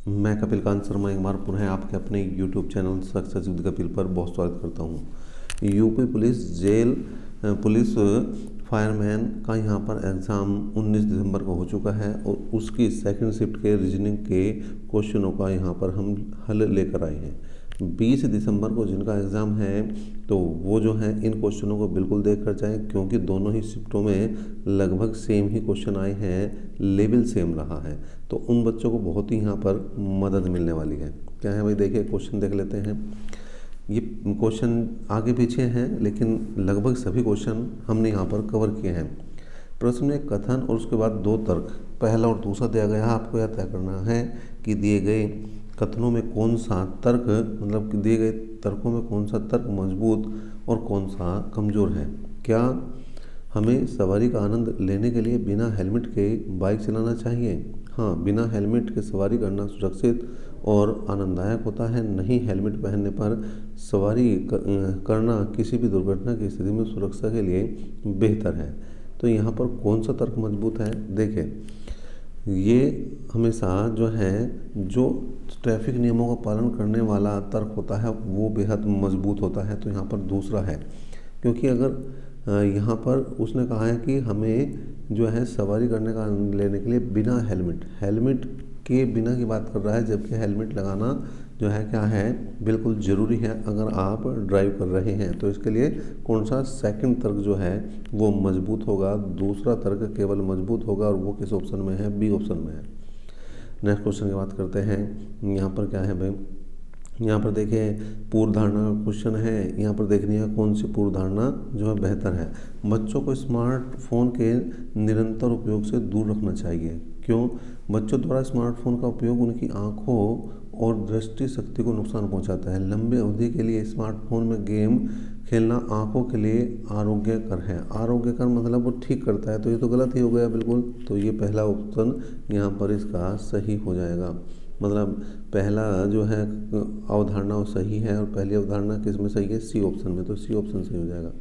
मैं कपिल कांत शर्मा एक बार पुनः आपके अपने YouTube channel success with Kapil पर बहुत स्वागत करता हूं। UP police jail police fireman का यहां पर एग्ज़ाम 19 दिसंबर को हो चुका है और उसकी सेकंड शिफ्ट के रीजनिंग के क्वेश्चनों का यहां पर हम हल लेकर आए हैं। 20 दिसंबर को जिनका एग्ज़ाम है तो वो जो है इन क्वेश्चनों को बिल्कुल देख कर जाएँ, क्योंकि दोनों ही शिफ्टों में लगभग सेम ही क्वेश्चन आए हैं, लेवल सेम रहा है, तो उन बच्चों को बहुत ही यहाँ पर मदद मिलने वाली है। क्या है भाई, देखिए क्वेश्चन देख लेते हैं। ये क्वेश्चन आगे पीछे हैं लेकिन लगभग सभी क्वेश्चन हमने यहाँ पर कवर किए हैं। प्रश्न में कथन और उसके बाद दो तर्क, पहला और दूसरा दिया गया है। आपको यह तय करना है कि दिए गए कथनों में कौन सा तर्क, मतलब कि दिए गए तर्कों में कौन सा तर्क मजबूत और कौन सा कमज़ोर है। क्या हमें सवारी का आनंद लेने के लिए बिना हेलमेट के बाइक चलाना चाहिए? हाँ, बिना हेलमेट के सवारी करना सुरक्षित और आनंददायक होता है। नहीं, हेलमेट पहनने पर सवारी करना किसी भी दुर्घटना की स्थिति में सुरक्षा के लिए बेहतर है। तो यहाँ पर कौन सा तर्क मजबूत है? देखिए, ये हमेशा जो है, जो ट्रैफिक नियमों का पालन करने वाला तर्क होता है वो बेहद मजबूत होता है। तो यहाँ पर दूसरा है, क्योंकि अगर यहाँ पर उसने कहा है कि हमें जो है सवारी करने का आनंद लेने के लिए बिना हेलमेट के बिना की बात कर रहा है, जबकि हेलमेट लगाना जो है क्या है, बिल्कुल ज़रूरी है अगर आप ड्राइव कर रहे हैं। तो इसके लिए कौन सा सेकंड तर्क जो है वो मजबूत होगा, दूसरा तर्क केवल मजबूत होगा, और वो किस ऑप्शन में है? बी ऑप्शन में है। नेक्स्ट क्वेश्चन की बात करते हैं। यहाँ पर क्या है भाई, यहाँ पर देखिए पूर्व धारणा का क्वेश्चन है। यहाँ पर देखनी है कौन सी पूर्व धारणा जो है बेहतर है। बच्चों को स्मार्टफोन के निरंतर उपयोग से दूर रखना चाहिए। क्यों? बच्चों द्वारा स्मार्टफोन का उपयोग उनकी आंखों और दृष्टि शक्ति को नुकसान पहुंचाता है। लंबी अवधि के लिए स्मार्टफोन में गेम खेलना आंखों के लिए आरोग्यकर है। आरोग्यकर मतलब वो ठीक करता है, तो ये तो गलत ही हो गया बिल्कुल। तो ये पहला ऑप्शन यहाँ पर इसका सही हो जाएगा। मतलब पहला जो है अवधारणा वो सही है, और पहली अवधारणा किस में सही है? सी ऑप्शन में। तो सी ऑप्शन सही हो जाएगा।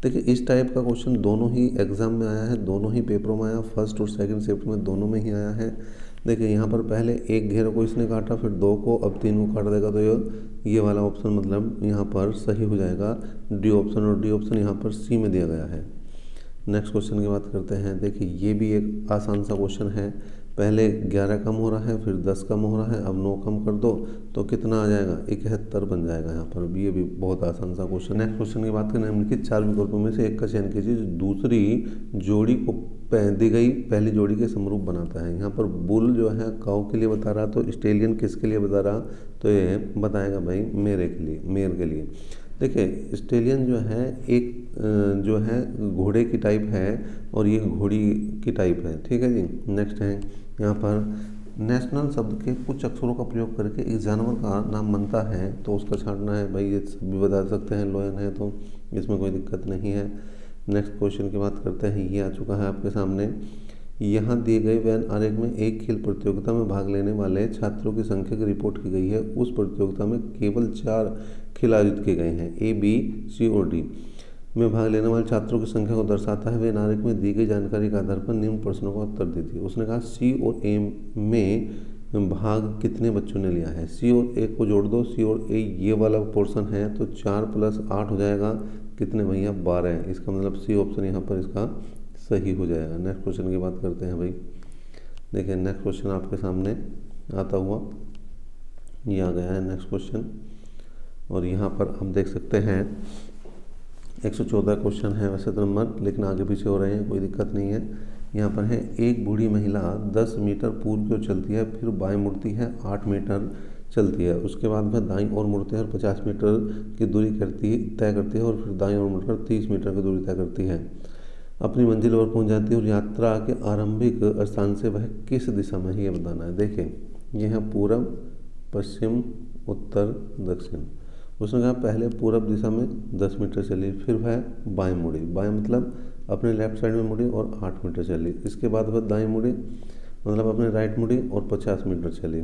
देखिए, इस टाइप का क्वेश्चन दोनों ही एग्जाम में आया है, दोनों ही पेपरों में आया, फर्स्ट और सेकंड शिफ्ट में दोनों में ही आया है। देखिए यहाँ पर पहले एक घेरे को इसने काटा, फिर दो को, अब तीन को काट देगा, तो ये वाला ऑप्शन मतलब यहाँ पर सही हो जाएगा, डी ऑप्शन। और डी ऑप्शन यहाँ पर सी में दिया गया है। नेक्स्ट क्वेश्चन की बात करते हैं। देखिए ये भी एक आसान सा क्वेश्चन है। पहले 11 कम हो रहा है, फिर 10 कम हो रहा है, अब 9 कम कर दो तो कितना आ जाएगा? 71 बन जाएगा यहाँ पर। ये भी बहुत आसान सा क्वेश्चन है। नेक्स्ट क्वेश्चन की बात करें, निम्नलिखित 4 विकल्पों में से एक का चयन कीजिए जो दूसरी जोड़ी को दी गई पहली जोड़ी के समरूप बनाता है। यहाँ पर बुल जो है काऊ के लिए बता रहा, तो स्टेलियन किसके लिए बता रहा? तो ये बताएगा भाई मेरे के लिए। देखिए स्टेलियन जो है एक जो है घोड़े की टाइप है, और ये घोड़ी की टाइप है। ठीक है जी। नेक्स्ट है यहाँ पर नेशनल शब्द के कुछ अक्षरों का प्रयोग करके एक जानवर का नाम बनता है, तो उसका छांटना है। भाई ये सब भी बता सकते हैं, लोयन है तो इसमें कोई दिक्कत नहीं है। नेक्स्ट क्वेश्चन की बात करते हैं। ये आ चुका है आपके सामने। यहाँ दिए गए वैन आरेख में एक खेल प्रतियोगिता में भाग लेने वाले छात्रों की संख्या की रिपोर्ट की गई है। उस प्रतियोगिता में केवल 4 खेल आयोजित किए गए हैं। ए, बी, सी और डी में भाग लेने वाले छात्रों की संख्या को दर्शाता है। वैन आरेख में दी गई जानकारी के आधार पर निम्न प्रश्नों का उत्तर दीजिए। उसने कहा सी और ए में भाग कितने बच्चों ने लिया है? सी और ए को जोड़ दो। सी और ए ये वाला पोर्शन है, तो 4 + 8 हो जाएगा कितने भैया? 12। इसका मतलब सी ऑप्शन यहाँ पर इसका सही हो जाएगा। नेक्स्ट क्वेश्चन की बात करते हैं भाई। देखिए नेक्स्ट क्वेश्चन आपके सामने आता हुआ ये आ गया है नेक्स्ट क्वेश्चन, और यहाँ पर हम देख सकते हैं 114 क्वेश्चन है वैसे तो नंबर, लेकिन आगे पीछे हो रहे हैं, कोई दिक्कत नहीं है। यहाँ पर है एक बूढ़ी महिला 10 मीटर पूर्व की ओर चलती है, फिर बाएं मुड़ती है, 8 मीटर चलती है, उसके बाद वह दाईं ओर मुड़ती है और 50 मीटर की दूरी तय करती है, और फिर दाईं ओर मुड़कर 30 मीटर की दूरी तय करती है। अपनी मंजिल पर पहुंच जाती है, और यात्रा के आरंभिक स्थान से वह किस दिशा में है ये बताना है। देखिए यह है पूरब, पश्चिम, उत्तर, दक्षिण। उसने कहा पहले पूरब दिशा में 10 मीटर चली, फिर वह बाएं मुड़ी, बाएं मतलब अपने लेफ्ट साइड में मुड़ी और 8 मीटर चली। इसके बाद वह दाएं मुड़ी मतलब अपने राइट मुड़ी और 50 मीटर चली।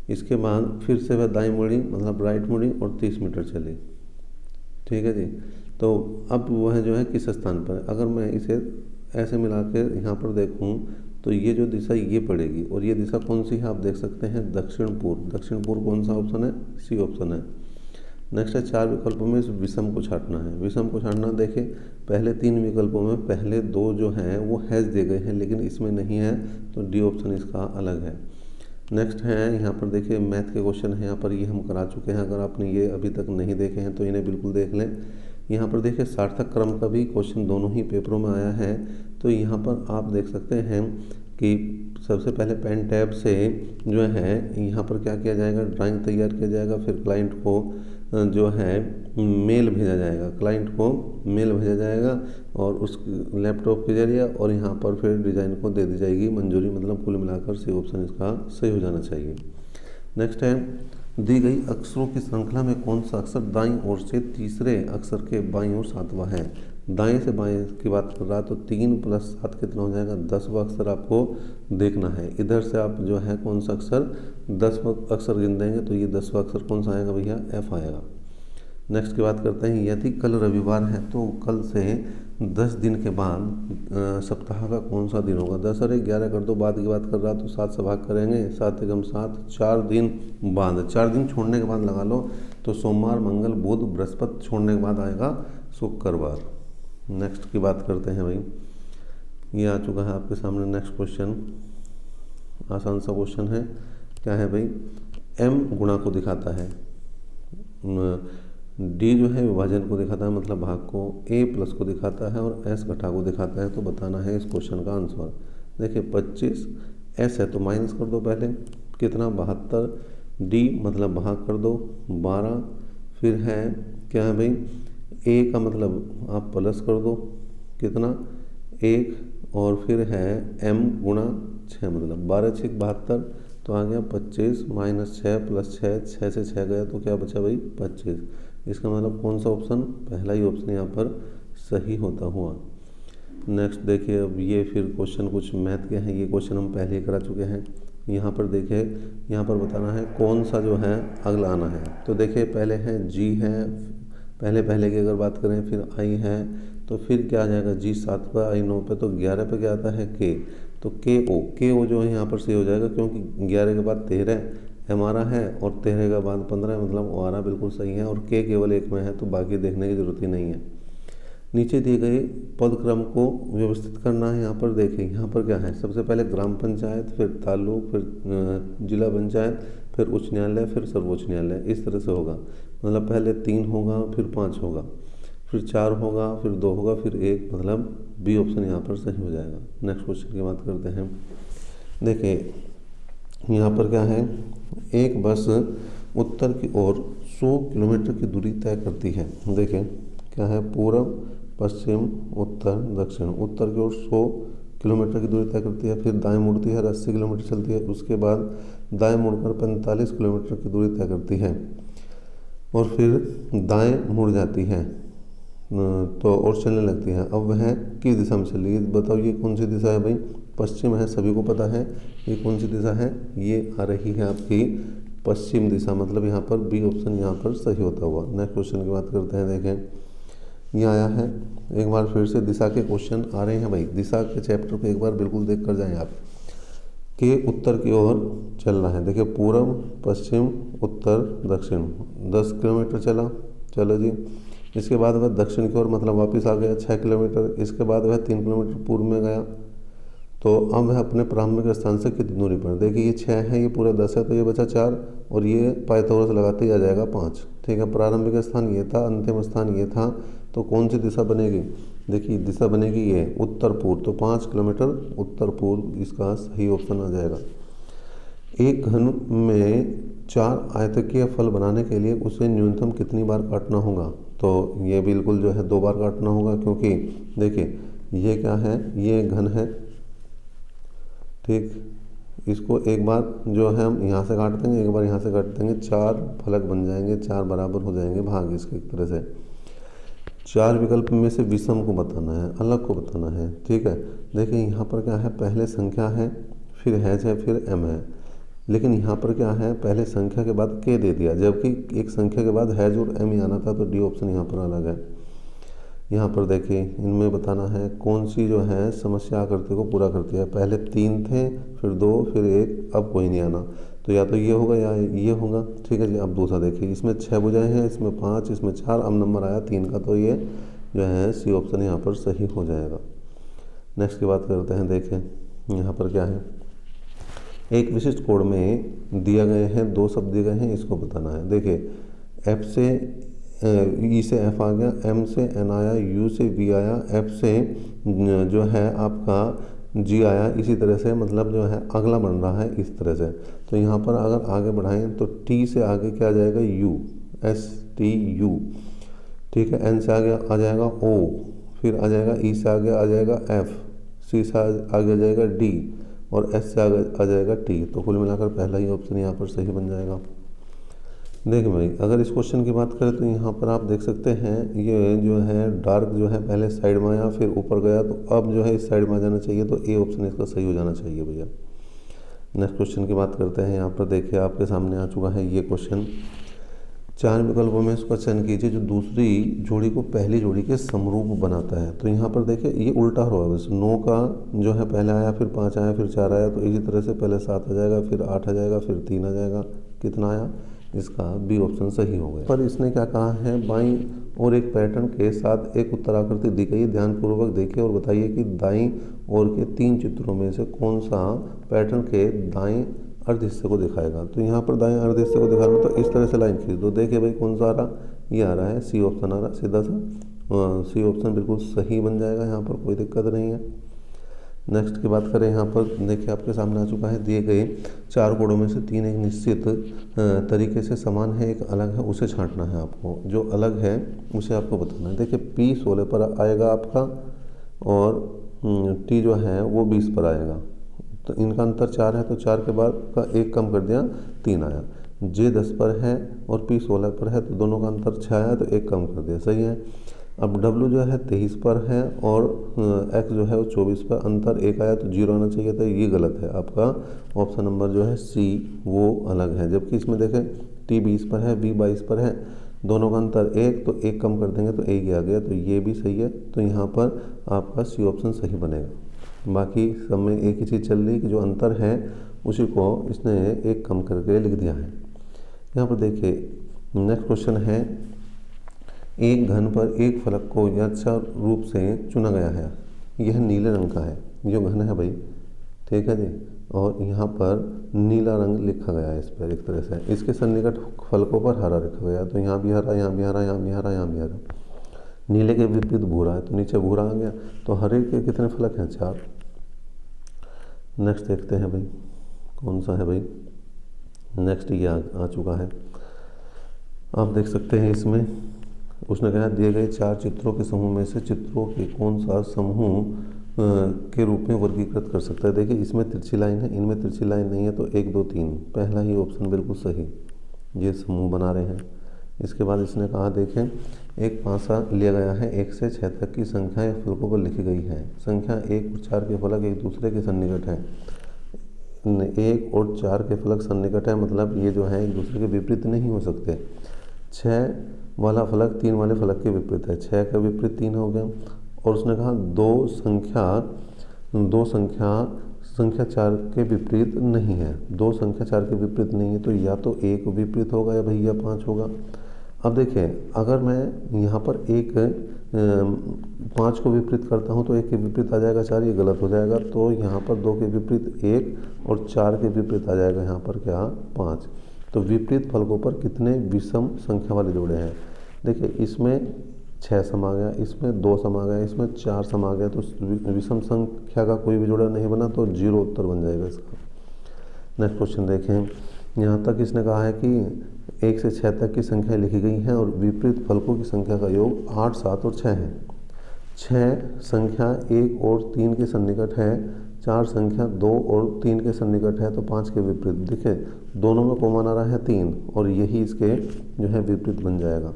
इसके बाद फिर से वह दाएं मुड़ी मतलब राइट मुड़ी और 30 मीटर चली। ठीक है जी। तो अब वह जो है किस स्थान पर, अगर मैं इसे ऐसे मिला के यहाँ पर देखूँ तो ये जो दिशा ये पड़ेगी, और ये दिशा कौन सी है आप देख सकते हैं, दक्षिण पूर्व। दक्षिण पूर्व कौन सा ऑप्शन है, सी ऑप्शन है। नेक्स्ट है 4 विकल्पों में इस विषम को छांटना है। विषम को छांटना, देखिए पहले 3 विकल्पों में पहले 2 जो हैं वो हैज दिए गए हैं, लेकिन इसमें नहीं है, तो डी ऑप्शन इसका अलग है। नेक्स्ट है यहाँ पर देखिए मैथ के क्वेश्चन है, यहाँ पर ये हम करा चुके हैं। अगर आपने ये अभी तक नहीं देखे हैं तो इन्हें बिल्कुल देख लें। यहाँ पर देखिए सार्थक क्रम का भी क्वेश्चन दोनों ही पेपरों में आया है। तो यहाँ पर आप देख सकते हैं कि सबसे पहले पेन टैब से जो है यहाँ पर क्या किया जाएगा, ड्राइंग तैयार किया जाएगा, फिर क्लाइंट को जो है मेल भेजा जाएगा, क्लाइंट को मेल भेजा जाएगा और उस लैपटॉप के जरिए, और यहाँ पर फिर डिज़ाइन को दे दी जाएगी मंजूरी। मतलब कुल मिलाकर सी ऑप्शन इसका सही हो जाना चाहिए। नेक्स्ट है दी गई अक्षरों की श्रृंखला में कौन सा अक्षर दाईं ओर से तीसरे अक्षर के बाईं ओर 7वां है। दाएं से बाएं की बात कर रहा तो 3 + 7 कितना हो जाएगा, 10वां अक्षर आपको देखना है। इधर से आप जो है कौन सा अक्षर 10वां अक्षर गिन देंगे, तो ये 10वां अक्षर कौन सा आएगा भैया, एफ आएगा। नेक्स्ट की बात करते हैं, यदि कल रविवार है तो कल से 10 दिन के बाद सप्ताह का कौन सा दिन होगा। 10 और 11 कर दो, बाद की बात कर रहा तो 7 से भाग करेंगे, 7 एकम 7, 4 दिन बाद, 4 दिन छोड़ने के बाद लगा लो तो सोमवार, मंगल, बुध, बृहस्पति छोड़ने के बाद आएगा शुक्रवार। नेक्स्ट की बात करते हैं भाई, ये आ चुका है आपके सामने नेक्स्ट क्वेश्चन, आसान सा क्वेश्चन है। क्या है भाई, m गुणा को दिखाता है, d जो है विभाजन को दिखाता है मतलब भाग को, a प्लस को दिखाता है और s घटा को दिखाता है। तो बताना है इस क्वेश्चन का आंसर। देखिए 25 s है तो माइनस कर दो पहले, कितना 72, d मतलब भाग कर दो 12, फिर है क्या है भाई, a का मतलब आप प्लस कर दो कितना 1, और फिर है m गुणा 6 मतलब 12 × 6 72, तो आ गया 25 - 6 + 6, 6 से 6 गया तो क्या बचा भाई 25। इसका मतलब कौन सा ऑप्शन, पहला ही ऑप्शन यहाँ पर सही होता हुआ। नेक्स्ट देखिए, अब ये फिर क्वेश्चन कुछ मैथ के हैं, ये क्वेश्चन हम पहले ही करा चुके हैं। यहाँ पर देखिए, यहाँ पर बताना है कौन सा जो है अगला आना है। तो देखिए पहले है जी है, पहले की अगर बात करें, फिर आई है, तो फिर क्या आ जाएगा जी 7 पर, आई 9 पे, तो 11 पे क्या आता है के, तो के ओ जो है यहाँ पर सही हो जाएगा, क्योंकि 11 के बाद 13 हमारा है और 13 के बाद 15 मतलब 12 बिल्कुल सही है, और के केवल एक में है तो बाकी देखने की जरूरत ही नहीं है। नीचे दिए गए पद क्रम को व्यवस्थित करना है। यहाँ पर देखिए, यहाँ पर क्या है, सबसे पहले ग्राम पंचायत, फिर तालुक, फिर जिला पंचायत, फिर उच्च न्यायालय, फिर सर्वोच्च न्यायालय, इस तरह से होगा। मतलब पहले 3 होगा, फिर 5 होगा, फिर 4 होगा, फिर 2 होगा, फिर 1, मतलब बी ऑप्शन यहाँ पर सही हो जाएगा। नेक्स्ट क्वेश्चन की बात करते हैं। देखिए यहाँ पर क्या है, एक बस उत्तर की ओर 100 किलोमीटर की दूरी तय करती है। देखिए क्या है, पूर्व, पश्चिम, उत्तर, दक्षिण। उत्तर की ओर 100 किलोमीटर की दूरी तय करती है, फिर दाएं मुड़ती है, 80 किलोमीटर चलती है, उसके बाद दाएं मुड़कर 45 किलोमीटर की दूरी तय करती है, और फिर दाएं मुड़ जाती है तो और चलने लगती है। अब वह किस दिशा में चल रही है, बताओ ये कौन सी दिशा है भाई, पश्चिम है, सभी को पता है। ये कौन सी दिशा है, ये आ रही है आपकी पश्चिम दिशा, मतलब यहाँ पर बी ऑप्शन यहाँ पर सही होता हुआ। नेक्स्ट क्वेश्चन की बात करते हैं। देखें ये आया है, एक बार फिर से दिशा के क्वेश्चन आ रहे हैं भाई। दिशा के चैप्टर को एक बार बिल्कुल देख कर जाएँ आप, कि उत्तर की ओर चलना है। देखिए पूर्व, पश्चिम, उत्तर, दक्षिण, 10 किलोमीटर चला, चलो जी। इसके बाद वह दक्षिण की ओर मतलब वापस आ गया 6 किलोमीटर। इसके बाद वह 3 किलोमीटर पूर्व में गया, तो अब वह अपने प्रारंभिक स्थान से कितनी दूरी पर, देखिए ये 6 है, ये पूरा 10 है, तो ये बचा 4, और ये पाइथागोरस लगाते ही आ जाएगा 5। ठीक है, प्रारंभिक स्थान ये था, अंतिम स्थान ये था, तो कौन सी दिशा बनेगी, देखिए दिशा बनेगी ये उत्तर पूर्व, तो 5 किलोमीटर उत्तर पूर्व इसका सही ऑप्शन आ जाएगा। एक घन में 4 आयतकीय फल बनाने के लिए उसे न्यूनतम कितनी बार काटना होगा, तो ये बिल्कुल जो है 2 बार काटना होगा, क्योंकि देखिए ये क्या है, ये घन है, ठीक, इसको एक बार जो है हम यहाँ से काट देंगे, एक बार यहाँ से काट देंगे, 4 फलक बन जाएंगे, 4 बराबर हो जाएंगे भाग इसके एक तरह से। 4 विकल्प में से विषम को बताना है, अलग को बताना है। ठीक है, देखिए यहाँ पर क्या है, पहले संख्या है, फिर हैज है, फिर एम है, लेकिन यहाँ पर क्या है, पहले संख्या के बाद के दे दिया, जबकि एक संख्या के बाद हैज और एम ही आना था, तो डी ऑप्शन यहाँ पर अलग है। यहाँ पर देखिए इनमें बताना है कौन सी जो है समस्या आकृति को पूरा करती है। पहले 3 थे, फिर 2, फिर 1, अब कोई नहीं आना, तो या तो ये होगा या ये होगा। ठीक है जी। अब दूसरा देखिए, इसमें 6 भुजाएं हैं, इसमें 5, इसमें 4, अब नंबर आया 3 का, तो ये जो है सी ऑप्शन यहाँ पर सही हो जाएगा। नेक्स्ट की बात करते हैं। देखें यहाँ पर क्या है, एक विशिष्ट कोड में दिया गए हैं 2 शब्द दिए गए हैं, इसको बताना है। देखिए एफ से ई से एफ आ गया, एम से एन आया, यू से वी आया, एफ से जो है आपका जी आया। इसी तरह से मतलब जो है अगला बन रहा है इस तरह से। तो यहाँ पर अगर आगे बढ़ाएं तो टी से आगे क्या आ जाएगा, यू, एस टी यू। ठीक है। एन से आगे आ जाएगा ओ, फिर आ जाएगा ई से आगे आ जाएगा एफ, सी से आगे आ जाएगा डी, और एस से आगे आ जाएगा टी। तो कुल मिलाकर पहला ही ऑप्शन यहाँ पर सही बन जाएगा। देखिए भाई, अगर इस क्वेश्चन की बात करें तो यहाँ पर आप देख सकते हैं ये जो है डार्क जो है पहले साइड में आया, फिर ऊपर गया, तो अब जो है इस साइड में आ जाना चाहिए, तो ए ऑप्शन इसका सही हो जाना चाहिए भैया। नेक्स्ट क्वेश्चन की बात करते हैं। यहाँ पर देखिए आपके सामने आ चुका है ये क्वेश्चन। 4 विकल्पों में इसका चयन कीजिए जो दूसरी जोड़ी को पहली जोड़ी के समरूप बनाता है। तो यहाँ पर देखिए ये उल्टा हो रहा है, बस 9 का जो है पहले आया, फिर 5 आया, फिर 4 आया, तो इसी तरह से पहले 7 आ जाएगा, फिर 8 आ जाएगा, फिर 3 आ जाएगा। कितना आया, इसका बी ऑप्शन सही हो गया। पर इसने क्या कहा है, बाईं और एक पैटर्न के साथ एक उत्तराकृति दी गई, ध्यानपूर्वक देखिए और बताइए कि दाईं ओर के 3 चित्रों में से कौन सा पैटर्न के दाएं अर्ध हिस्से को दिखाएगा। तो यहाँ पर दाएं अर्ध हिस्से को दिखाना, तो इस तरह से लाइन खींच दो। देखिए भाई कौन सा आ रहा, ये आ रहा है सी ऑप्शन आ रहा है, सीधा सा सी ऑप्शन बिल्कुल सही बन जाएगा, यहाँ पर कोई दिक्कत नहीं है। नेक्स्ट की बात करें, यहाँ पर देखिए आपके सामने आ चुका है, दिए गए 4 कोडों में से 3 एक निश्चित तरीके से समान है, एक अलग है, उसे छांटना है आपको। जो अलग है उसे आपको बताना है। देखिए P 16 पर आएगा आपका, और T जो है वो 20 पर आएगा। तो इनका अंतर 4 है, तो 4 के बाद का 1 कम कर दिया, 3 आया। J 10 पर है और P 16 पर है, तो दोनों का अंतर 6 आया, तो 1 कम कर दिया, सही है। अब W जो है 23 पर है और X जो है वो 24 पर, अंतर 1 आया, तो 0 आना चाहिए था, ये गलत है। आपका ऑप्शन नंबर जो है C वो अलग है। जबकि इसमें देखें T 20 पर है, B 22 पर है, दोनों का अंतर 1, तो 1 कम कर देंगे तो 1 ही आ गया, तो ये भी सही है। तो यहाँ पर आपका C ऑप्शन सही बनेगा। बाकी सब में एक ही चीज़ चल रही कि जो अंतर है उसी को इसने 1 कम करके लिख दिया है। यहाँ पर देखिए नेक्स्ट क्वेश्चन है, एक घन पर एक फलक को यथार्थ रूप से चुना गया है। यह नीले रंग का है, जो घन है भाई, ठीक है जी, और यहाँ पर नीला रंग लिखा गया है इस पर एक तरह से। इसके सन्निकट फलकों पर हरा लिखा गया, तो यहाँ भी हरा, यहाँ भी हरा, यहाँ भी हरा, यहाँ भी हरा। नीले के विपरीत भूरा है, तो नीचे भूरा आ गया। तो हरे के कितने फलक हैं, 4। नेक्स्ट देखते हैं भाई कौन सा है भाई। नेक्स्ट ये आ चुका है, आप देख सकते हैं इसमें उसने कहा दिए गए 4 चित्रों के समूह में से चित्रों के कौन सा समूह के रूप में वर्गीकृत कर सकता है। देखिए इसमें तिरछी लाइन है, इनमें तिरछी लाइन नहीं है, तो 1 2 3 पहला ही ऑप्शन बिल्कुल सही, ये समूह बना रहे हैं। इसके बाद इसने कहा देखें, एक पासा लिया गया है, 1 से 6 तक की संख्याएं फलकों पर लिखी गई है। संख्या 1 और 4 के फलक एक दूसरे के सन्निकट हैं। 1 और 4 के फलक सन्निकट है, मतलब ये जो है एक दूसरे के विपरीत नहीं हो सकते। 6 वाला फलक 3 वाले फलक के विपरीत है, 6 का विपरीत 3 हो गया। और उसने कहा दो संख्या 4 के विपरीत नहीं है, 2 संख्या 4 के विपरीत नहीं है, तो या तो 1 विपरीत होगा या भैया 5 होगा। अब देखिए अगर मैं यहाँ पर 5 को विपरीत करता हूँ तो 1 के विपरीत आ जाएगा 4, ये गलत हो जाएगा। तो यहाँ पर 2 के विपरीत 1 और 4 के विपरीत आ जाएगा यहाँ पर क्या, 5। तो विपरीत फलकों पर कितने विषम संख्या वाले जोड़े हैं। देखिए इसमें 6 समा गया, इसमें 2 समा गया, इसमें 4 समा गया, तो विषम संख्या का कोई भी जोड़ा नहीं बना, तो 0 उत्तर बन जाएगा इसका। नेक्स्ट क्वेश्चन देखें, यहाँ तक इसने कहा है कि 1 से 6 तक की संख्या लिखी गई हैं और विपरीत फलकों की संख्या का योग 8, 7 और 6 है। 6 संख्या 1 और 3 के सन्निकट है, 4 संख्या 2 और 3 के सन्निकट है, तो 5 के विपरीत। देखिए दोनों में कॉमन आ रहा है 3, और यही इसके जो है विपरीत बन जाएगा।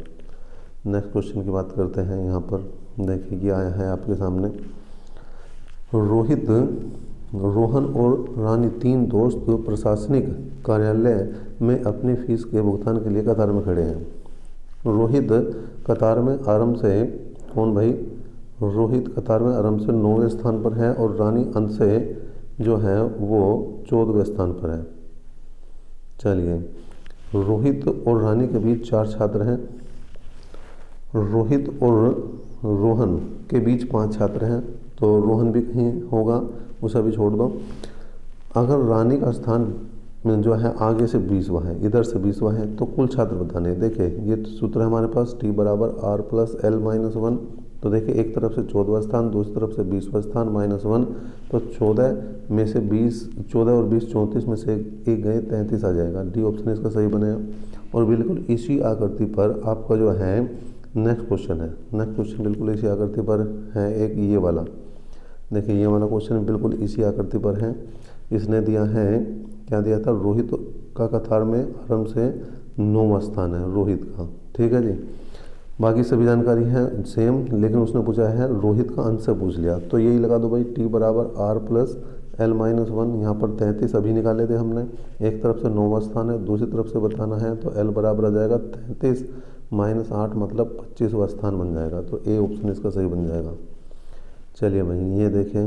नेक्स्ट क्वेश्चन की बात करते हैं। यहाँ पर देखिए ये आया है आपके सामने, रोहन और रानी 3 दोस्त प्रशासनिक कार्यालय में अपनी फीस के भुगतान के लिए कतार में खड़े हैं। रोहित कतार में आराम से कौन भाई, रोहित कतार में आराम से 9वें स्थान पर है और रानी अंश से जो है वो 14वें स्थान पर है। चलिए, रोहित और रानी के बीच 4 छात्र हैं, रोहित और रोहन के बीच 5 छात्र हैं, तो रोहन भी कहीं होगा, उसे भी छोड़ दो। अगर रानी का स्थान जो है आगे से 20वां है, इधर से 20वां है, तो कुल छात्र बताने हैं। देखिए ये सूत्र है हमारे पास, T बराबर R प्लस L माइनस 1। तो देखिए एक तरफ से 14वां स्थान, दूसरी तरफ से 20वां स्थान, -1, तो 14 में से 20, 14 और 20 34 में से एक गए, 33 आ जाएगा। डी ऑप्शन इसका सही बनेगा। और बिल्कुल इसी आकृति पर आपका जो है नेक्स्ट क्वेश्चन है, नेक्स्ट क्वेश्चन बिल्कुल इसी आकृति पर है, एक ये वाला। देखिए ये वाला क्वेश्चन बिल्कुल इसी आकृति पर है। इसने दिया है, क्या दिया था, रोहित का कतार में आराम से 9वां स्थान है रोहित का, ठीक है जी। बाकी सभी जानकारी है सेम, लेकिन उसने पूछा है रोहित का अंश से पूछ लिया, तो यही लगा दो भाई, T बराबर R प्लस L माइनस 1। यहाँ पर 33 अभी निकाले थे हमने, एक तरफ से 9वां स्थान है, दूसरी तरफ से बताना है, तो L बराबर आ जाएगा 33 - 8 मतलब 25वां स्थान बन जाएगा। तो A ऑप्शन इसका सही बन जाएगा। चलिए भाई ये देखें,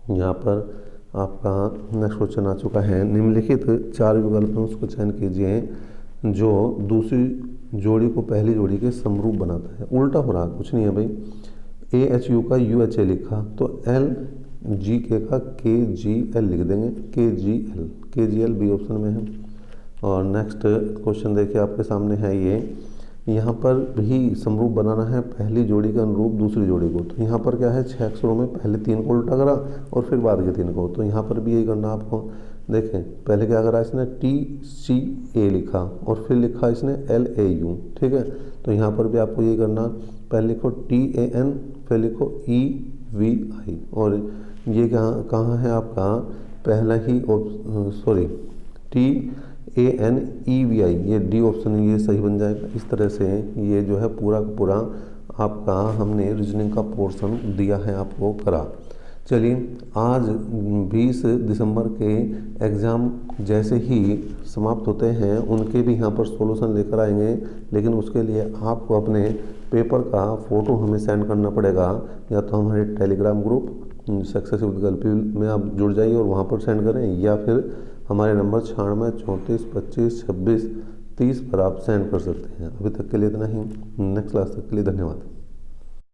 यहाँ पर आपका नेक्स्ट क्वेश्चन आ चुका है। निम्नलिखित 4 विकल्पों उसको चयन कीजिए जो दूसरी जोड़ी को पहली जोड़ी के समरूप बनाता है। उल्टा हो रहा, कुछ नहीं है भाई, AHU का UHA लिखा, तो LGK का KGL लिख देंगे, KGL बी ऑप्शन में है। और नेक्स्ट क्वेश्चन देखिए आपके सामने है ये, यहाँ पर भी समरूप बनाना है पहली जोड़ी के अनुरूप दूसरी जोड़ी को। तो यहाँ पर क्या है, 6 अक्षरों में पहले 3 को उल्टा करा और फिर बाद के 3 को, तो यहाँ पर भी यही करना आपको। देखें पहले क्या करा इसने, TCA लिखा और फिर लिखा इसने LAU, ठीक है। तो यहाँ पर भी आपको यही करना, पहले लिखो TAN, फिर लिखो EVI, और ये कहाँ है आपका, पहला ही TANEVI, ये डी ऑप्शन ये सही बन जाएगा। इस तरह से ये जो है पूरा का पूरा आपका हमने रीजनिंग का पोर्शन दिया है आपको करा। चलिए, आज 20 दिसंबर के एग्ज़ाम जैसे ही समाप्त होते हैं उनके भी यहाँ पर सॉल्यूशन लेकर आएंगे, लेकिन उसके लिए आपको अपने पेपर का फ़ोटो हमें सेंड करना पड़ेगा, या तो हमारे Telegram group success with girlfriend में आप जुड़ जाइए और वहाँ पर सेंड करें, या फिर हमारे नंबर 96 34 25 26 30 पर आप सेंड कर सकते हैं। अभी तक के लिए इतना ही, नेक्स्ट क्लास तक के लिए धन्यवाद।